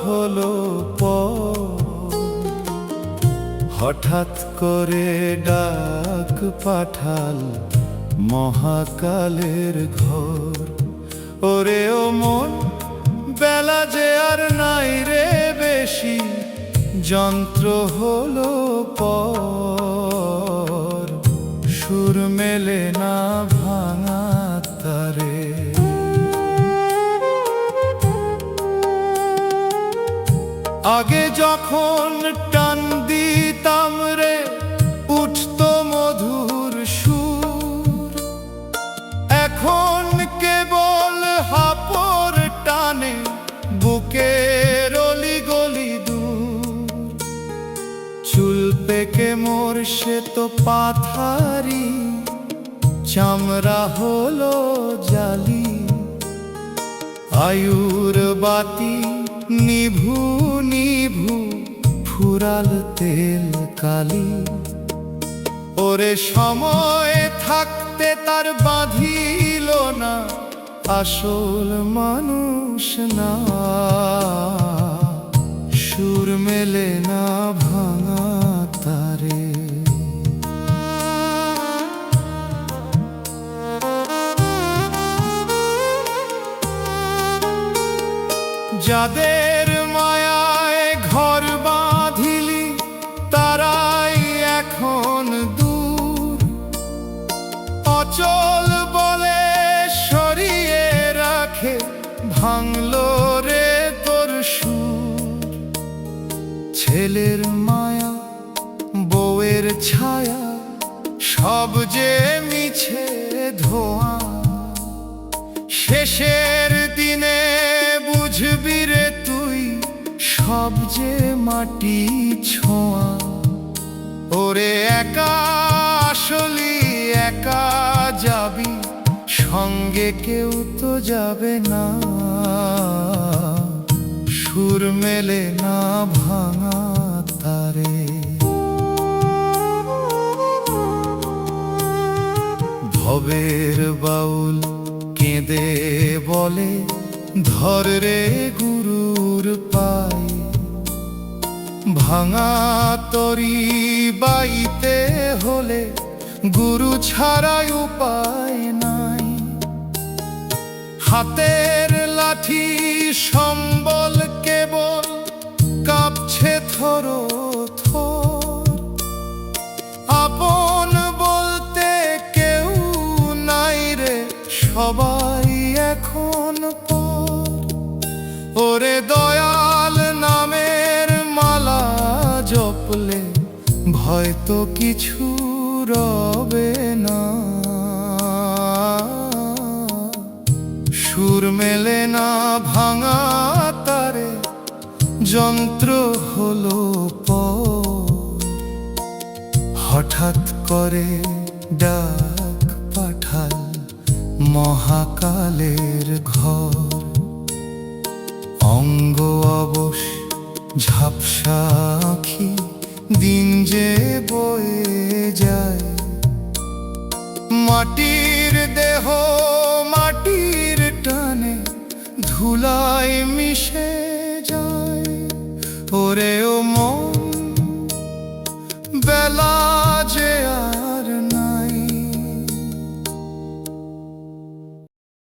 হলো হঠাৎ করে ডাক পাঠাল মহাকালের ঘর। ওরে ও মন, বেলা যে আর নাই রে বেশি, যন্ত্র হলো পর, সুর মেলে না ভাঙা তারে। আগে যখন টান দিতাম রে উঠত মধুর সুর, এখন কেবল হাপর টানে বুকের অলি গলি দূর। চুল পেকে মোর সে তো পাথারি, চামড়া হলো জালি, আয়ুর বাতি নিভু নিভু ফুরাল তেল কালি। ওরে সময় থাকতে তার বাঁধিল না, আসল মানুষ না, সুর মেলে না ভাঙা তারে। যাদের মায়ায় ঘর বাঁধিলি তারাই এখন দূর, অচল বলে সরিয়ে রাখে ভাঙলো রে তোর সুর। ছেলের মায়া বউয়ের ছায়া সব যে মিছে ধোঁয়া, শেষের দিনে বুঝবি রে তুই সব যে মাটি ছোঁয়া। ওরে একা আসলি একা যাবি, সঙ্গে কেউ তো যাবে না, সুর মেলে না ভাঙা তারে। ভবের বাউল কেঁদে বলে, ধর রে গুরুর পায়, ভাঙা তরি বাইতে হলে গুরু ছাড়াই উপায় নাই। হাতের লাঠি সম্বল কেবল কাঁপছে থর থর, আপন বলতে কেউ নাই রে সবাই এখন পর। ওরে দয়াল নামের মালা জপলে ভয় তো কিছু রবে না, সুর মেলে না ভাঙা তারে, যন্ত্র হলো পর। হঠাৎ করে ডাক পাঠাল মহাকালের ঘর, অঙ্গ অবশ ঝাপসা আঁখি দিন যে বয়ে যায়। মাটির দেহ মাটির টানে ধুলায় মিশে যায়। ওরে ও